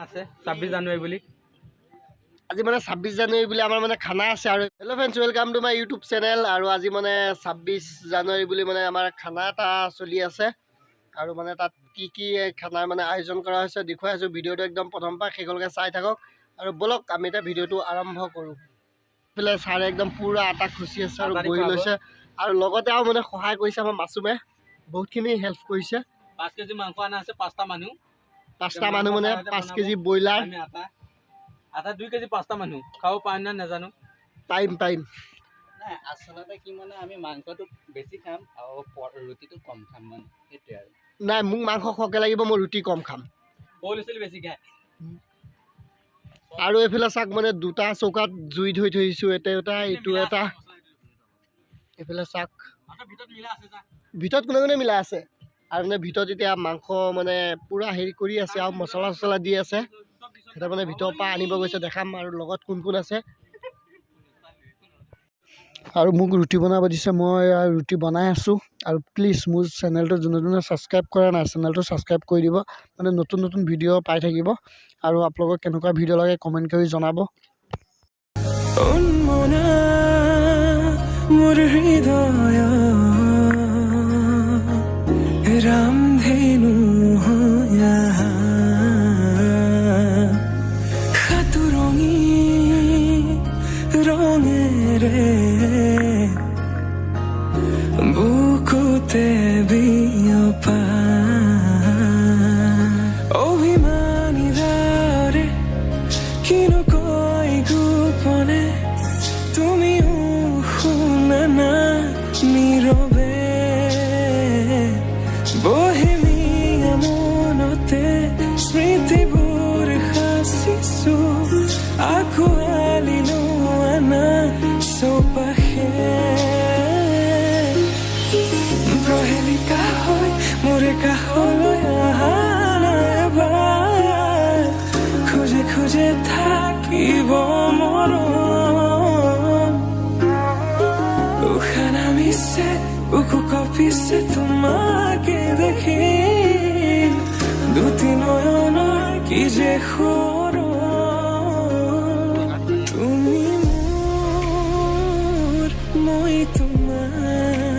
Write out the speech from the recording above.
আছে 26 জানুৱাৰী বুলি আজি মানে 26 জানুৱাৰী বুলি আমাৰ মানে খানা আছে আৰু hello' friends welcome to my YouTube channel আৰু আজি মানে 26 জানুৱাৰী বুলি মানে আমাৰ খানা এটা চলি আছে আৰু মানে তাত কি খানাৰ মানে আয়োজন কৰা হৈছে দেখুৱাই আছো ভিডিঅ'টো একদম প্ৰথম পৰা শেষলৈকে চাই থাকক আৰু বলক আমি এটা ভিডিঅ'টো আৰম্ভ কৰোঁ ফলে ছাৰে একদম পুৰা আটা খুচি আছে আৰু বহি লৈছে আৰু লগতে আৰু মানে সহায় কৰিছে আমাৰ মাছুমে বহুতখিনি হেল্প কৰিছে 5 কেজি মাংস আনা আছে 5টা মানুহ মানে 5 কেজি ব্ৰইলাৰ আটা 2 কেজি 5টা মানুহ খাও পাই না নাজানো টাইম নাই আসলতে কি মানে আমি মাংসটো বেছি খাম আৰু ৰুটিটো কম খাম মানে এতে আৰু নাই মোক মাংস খকে লাগিব মই ৰুটি কম খাম পলিছিল বেছি খায় আৰু এফালে চাক মানে দুটা চৌকাত জুই ধৰি থৈছো এটা ইটো এটা এফালে চাক ভিতৰত কোনে মিলাই আছে আৰু মানে ভিতৰত এতিয়া মাংস মানে পুৰা হেৰি কৰি আছে আৰু মছলা দি আছে এটা মানে ভিতৰৰ পৰা আনিব গৈছে দেখাম আৰু লগত কোন আছে আৰু মোক ৰুটি বনাব দিছে মই ৰুটি বনাই আছো আৰু প্লিজ মোৰ চেনেলটো যোনে সাবস্ক্ৰাইব কৰা নাই চেনেলটো সাবস্ক্ৰাইব কৰি দিব মানে নতুন ভিডিঅ' পাই থাকিব আৰু আপোনালোকক কেনেকুৱা ভিডিঅ' লাগে কমেন্ট কৰি জনাব মোৰ হৃদয় ৰামধেনু হয়া খাতুৰঙি ৰঙেৰে বুকুতে বিয়পা অভিমানী দাৰে কিনো কৈ গোপনে তুমিও শুনা না নীৰৱে বহেমিয়া মনতে স্মৃতিবোৰ সাঁচিছো আঁকোৱালি লোৱানা চৌপাশে প্ৰহেলিকা হৈ মোৰে কাষলৈ অহা নাইবাৰ খোজে থাকিব মৰম উশাহ নামিছে বুকু কঁপিছে তোমাকে দেখি দুটি নয়নৰ কি যে তুমি মোৰ মই তোমাৰ